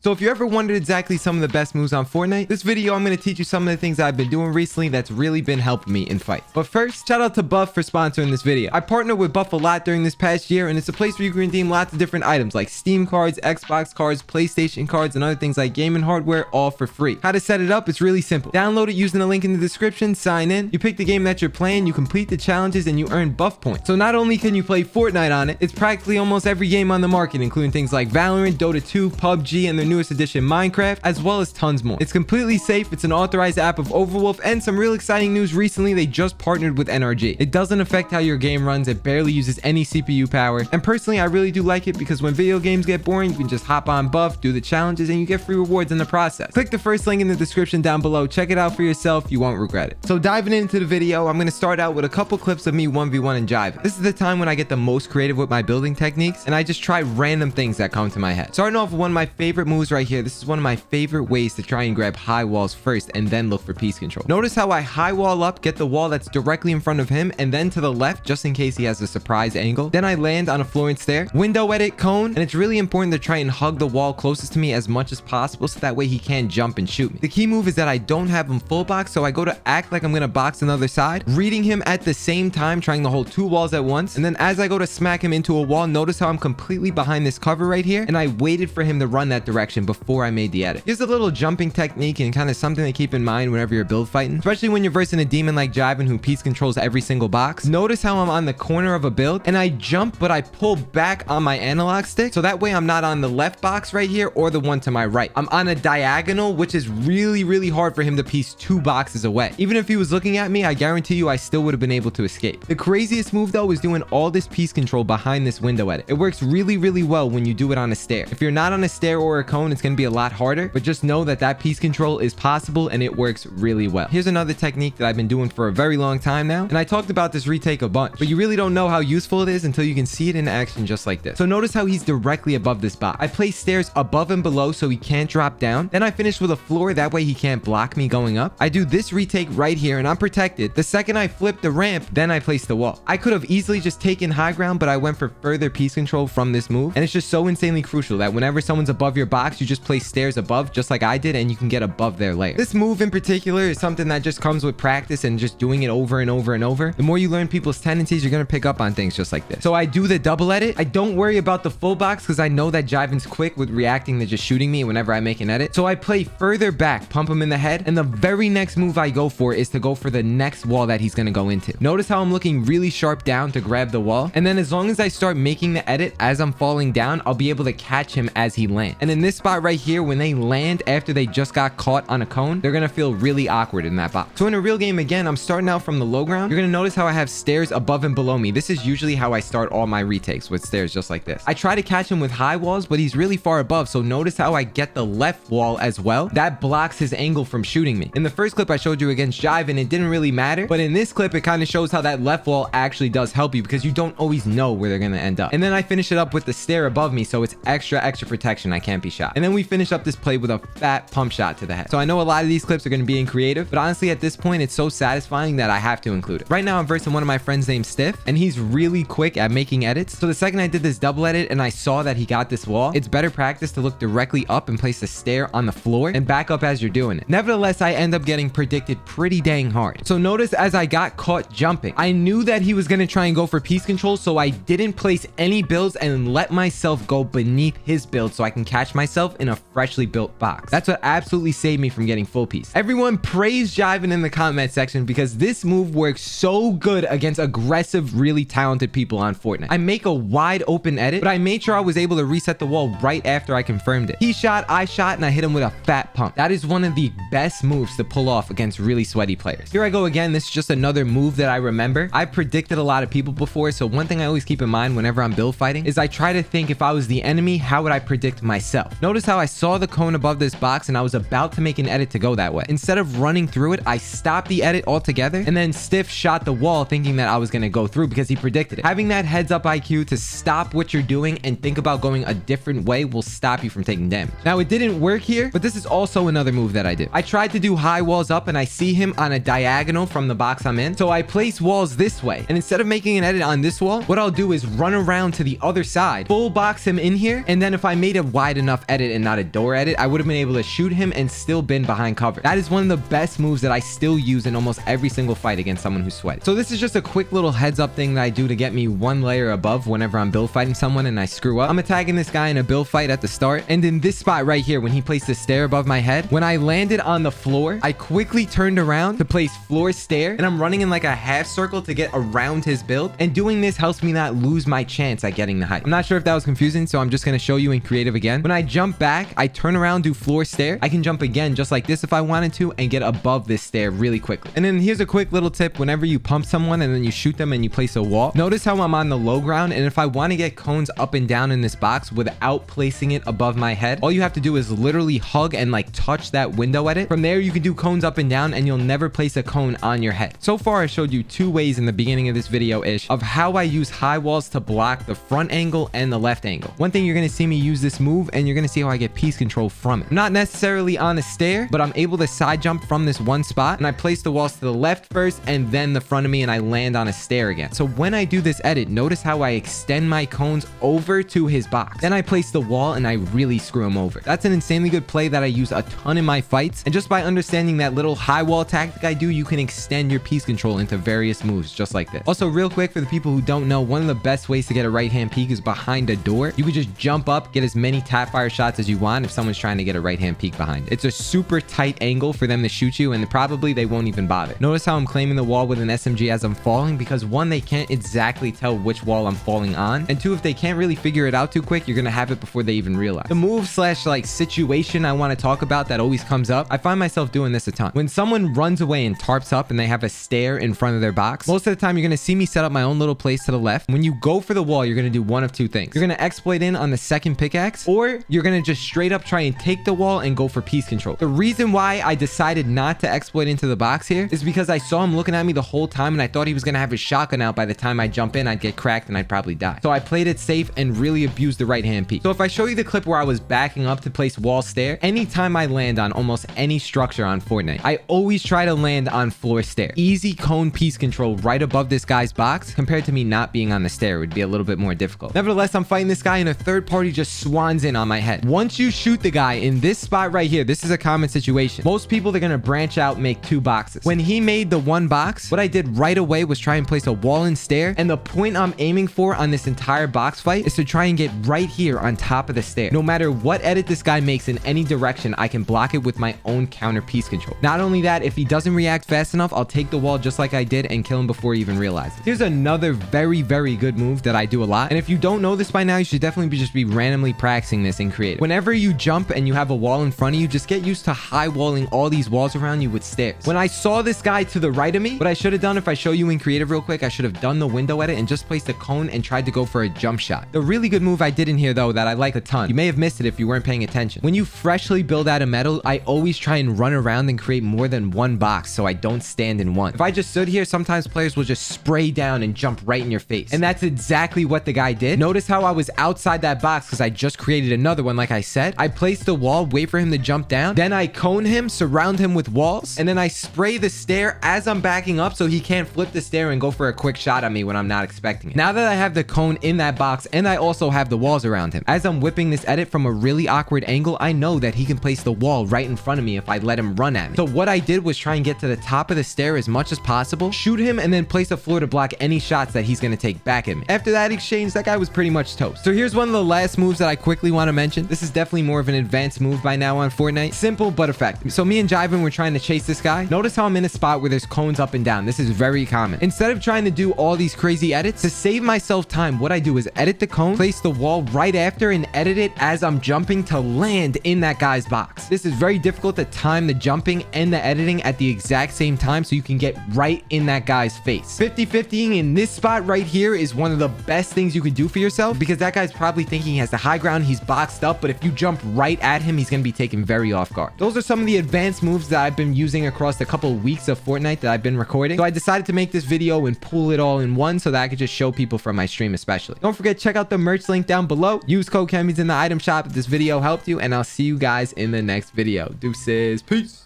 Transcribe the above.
So if you ever wondered exactly some of the best moves on Fortnite, this video I'm going to teach you some of the things that I've been doing recently that's really been helping me in fights. But first, shout out to Buff for sponsoring this video. I partnered with Buff a lot during this past year, and it's a place where you can redeem lots of different items like Steam cards, Xbox cards, PlayStation cards, and other things like gaming hardware, all for free. How to set it up? It's really simple. Download it using the link in the description, sign in, you pick the game that you're playing, you complete the challenges, and you earn Buff points. So not only can you play Fortnite on it, it's practically almost every game on the market, including things like Valorant, Dota 2, PUBG, and their newest edition Minecraft, as well as tons more. It's completely safe, it's an authorized app of Overwolf, and some real exciting news recently, they just partnered with NRG. It doesn't affect how your game runs, it barely uses any CPU power, and personally I really do like it because when video games get boring, you can just hop on Buff, do the challenges, and you get free rewards in the process. Click the first link in the description down below, check it out for yourself, you won't regret it. So diving into the video, I'm going to start out with a couple clips of me 1v1 and jiving. This is the time when I get the most creative with my building techniques, and I just try random things that come to my head. Starting off with one of my favorite moves right here, this is one of my favorite ways to try and grab high walls first and then look for piece control. Notice how I high wall up, get the wall that's directly in front of him, and then to the left just in case he has a surprise angle. Then I land on a floor and stair, window edit, cone, and it's really important to try and hug the wall closest to me as much as possible so that way he can't jump and shoot me. The key move is that I don't have him full box, so I go to act like I'm gonna box another side, reading him at the same time, trying to hold two walls at once, and then as I go to smack him into a wall, notice how I'm completely behind this cover right here, and I waited for him to run that direction before I made the edit. Here's a little jumping technique and kind of something to keep in mind whenever you're build fighting, especially when you're versing a demon like Jiven who piece controls every single box. Notice how I'm on the corner of a build and I jump, but I pull back on my analog stick, so that way I'm not on the left box right here or the one to my right. I'm on a diagonal, which is really hard for him to piece two boxes away. Even if he was looking at me, I guarantee you I still would have been able to escape. The craziest move though is doing all this piece control behind this window edit. It works really well when you do it on a stair. If you're not on a stair or a cone, it's going to be a lot harder, but just know that that piece control is possible and it works really well. Here's another technique that I've been doing for a very long time now, and I talked about this retake a bunch, but you really don't know how useful it is until you can see it in action just like this. So notice how he's directly above this box. I place stairs above and below so he can't drop down. Then I finish with a floor, that way he can't block me going up. I do this retake right here and I'm protected. The second I flip the ramp, then I place the wall. I could have easily just taken high ground, but I went for further piece control from this move, and it's just so insanely crucial that whenever someone's above your box, you just place stairs above just like I did and you can get above their layer. This move in particular is something that just comes with practice and just doing it over and over and over. The more you learn people's tendencies, you're going to pick up on things just like this. So I do the double edit. I don't worry about the full box because I know that Jiven's quick with reacting to just shooting me whenever I make an edit. So I play further back, pump him in the head, and the very next move I go for is to go for the next wall that he's going to go into. Notice how I'm looking really sharp down to grab the wall, and then as long as I start making the edit as I'm falling down, I'll be able to catch him as he lands. And in this spot right here, when they land after they just got caught on a cone, they're going to feel really awkward in that box. So in a real game, again, I'm starting out from the low ground. You're going to notice how I have stairs above and below me. This is usually how I start all my retakes, with stairs just like this. I try to catch him with high walls, but he's really far above, so notice how I get the left wall as well. That blocks his angle from shooting me. In the first clip I showed you against Jiven, it didn't really matter, but in this clip it kind of shows how that left wall actually does help you because you don't always know where they're going to end up. And then I finish it up with the stair above me, so it's extra protection. I can't be shot. And then we finish up this play with a fat pump shot to the head. So I know a lot of these clips are going to be in creative, but honestly at this point it's so satisfying that I have to include it. Right now I'm versing one of my friends named Stiff, and he's really quick at making edits. So the second I did this double edit and I saw that he got this wall, it's better practice to look directly up and place a stair on the floor and back up as you're doing it. Nevertheless, I end up getting predicted pretty dang hard. So notice as I got caught jumping, I knew that he was going to try and go for piece control, so I didn't place any builds and let myself go beneath his build so I can catch myself in a freshly built box. That's what absolutely saved me from getting full piece. Everyone praise Jiven in the comment section because this move works so good against aggressive, really talented people on Fortnite. I make a wide open edit, but I made sure I was able to reset the wall right after I confirmed it. He shot, I shot, and I hit him with a fat pump. That is one of the best moves to pull off against really sweaty players. Here I go again. This is just another move that I remember. I predicted a lot of people before, so one thing I always keep in mind whenever I'm build fighting is I try to think, if I was the enemy, how would I predict myself? Notice how I saw the cone above this box and I was about to make an edit to go that way. Instead of running through it, I stopped the edit altogether, and then Stiff shot the wall thinking that I was going to go through because he predicted it. Having that heads up IQ to stop what you're doing and think about going a different way will stop you from taking damage. Now it didn't work here, but this is also another move that I did. I tried to do high walls up and I see him on a diagonal from the box I'm in, so I place walls this way, and instead of making an edit on this wall, what I'll do is run around to the other side, full box him in here, and then if I made a wide enough edit, edit and not a door edit, I would have been able to shoot him and still been behind cover. That is one of the best moves that I still use in almost every single fight against someone who's sweaty. So this is just a quick little heads up thing that I do to get me one layer above whenever I'm build fighting someone and I screw up. I'm attacking this guy in a build fight at the start, and in this spot right here, when he placed a stair above my head, when I landed on the floor, I quickly turned around to place floor stair, and I'm running in like a half circle to get around his build, and doing this helps me not lose my chance at getting the height. I'm not sure if that was confusing, so I'm just going to show you in creative again. When I jump back, I turn around, do floor stair. I can jump again just like this if I wanted to and get above this stair really quickly. And then here's a quick little tip. Whenever you pump someone and then you shoot them and you place a wall, notice how I'm on the low ground, and if I want to get cones up and down in this box without placing it above my head, all you have to do is literally hug and like touch that window edit. From there, you can do cones up and down and you'll never place a cone on your head. So far, I showed you 2 ways in the beginning of this video-ish of how I use high walls to block the front angle and the left angle. One thing, you're going to see me use this move and you're going to see how I get piece control from it. I'm not necessarily on a stair, but I'm able to side jump from this one spot, and I place the walls to the left first and then the front of me, and I land on a stair again. So when I do this edit, notice how I extend my cones over to his box. Then I place the wall and I really screw him over. That's an insanely good play that I use a ton in my fights, and just by understanding that little high wall tactic I do, you can extend your piece control into various moves just like this. Also, real quick, for the people who don't know, one of the best ways to get a right hand peek is behind a door. You can just jump up, get as many tap fire shots as you want if someone's trying to get a right hand peek behind it. It's a super tight angle for them to shoot you, and probably they won't even bother. Notice how I'm claiming the wall with an SMG as I'm falling, because 1, they can't exactly tell which wall I'm falling on, and 2, if they can't really figure it out too quick, you're gonna have it before they even realize. The move slash like situation I want to talk about that always comes up, I find myself doing this a ton. When someone runs away and tarps up and they have a stair in front of their box, most of the time you're gonna see me set up my own little place to the left. When you go for the wall, you're gonna do one of 2 things. You're gonna exploit in on the second pickaxe, or you're gonna just straight up try and take the wall and go for piece control. The reason why I decided not to exploit into the box here is because I saw him looking at me the whole time, and I thought he was gonna have his shotgun out. By the time I jump in, I'd get cracked and I'd probably die. So I played it safe and really abused the right hand peek. So if I show you the clip where I was backing up to place wall stair, anytime I land on almost any structure on Fortnite, I always try to land on floor stair. Easy cone piece control right above this guy's box, compared to me not being on the stair would be a little bit more difficult. Nevertheless, I'm fighting this guy and a third party just swans in on my head. Once you shoot the guy in this spot right here, this is a common situation. Most people, they're gonna branch out, make 2 boxes. When he made the 1 box, what I did right away was try and place a wall and stair, and the point I'm aiming for on this entire box fight is to try and get right here on top of the stair. No matter what edit this guy makes in any direction, I can block it with my own counter piece control. Not only that, if he doesn't react fast enough, I'll take the wall just like I did and kill him before he even realizes. Here's another very, very good move that I do a lot, and if you don't know this by now, you should definitely just be randomly practicing this in creative. Whenever you jump and you have a wall in front of you, just get used to high walling all these walls around you with stairs. When I saw this guy to the right of me, what I should have done, if I show you in creative real quick, I should have done the window edit and just placed a cone and tried to go for a jump shot. The really good move I did in here though that I like a ton, you may have missed it if you weren't paying attention. When you freshly build out a metal, I always try and run around and create more than 1 box so I don't stand in one. If I just stood here, sometimes players will just spray down and jump right in your face. And that's exactly what the guy did. Notice how I was outside that box because I just created another one like I said. I placed the wall, wait for him to jump down, then I cone him, surround him with walls, and then I spray the stair as I'm backing up so he can't flip the stair and go for a quick shot at me when I'm not expecting it. Now that I have the cone in that box and I also have the walls around him, as I'm whipping this edit from a really awkward angle, I know that he can place the wall right in front of me if I let him run at me. So what I did was try and get to the top of the stair as much as possible, shoot him, and then place a floor to block any shots that he's going to take back at me. After that exchange, that guy was pretty much toast. So here's one of the last moves that I quickly want to mention. This is definitely more of an advanced move by now on Fortnite. Simple but effective. So me and Jiven were trying to chase this guy. Notice how I'm in a spot where there's cones up and down. This is very common. Instead of trying to do all these crazy edits, to save myself time, what I do is edit the cone, place the wall right after, and edit it as I'm jumping to land in that guy's box. This is very difficult to time the jumping and the editing at the exact same time so you can get right in that guy's face. 50-50ing in this spot right here is one of the best things you can do for yourself, because that guy's probably thinking he has the high ground, he's boxed up, but if you jump right at him, he's going to be taken very off guard. Those are some of the advanced moves that I've been using across the couple of weeks of Fortnite that I've been recording. So I decided to make this video and pull it all in one so that I could just show people from my stream especially. Don't forget, check out the merch link down below. Use code KenBeans in the item shop if this video helped you, and I'll see you guys in the next video. Deuces. Peace.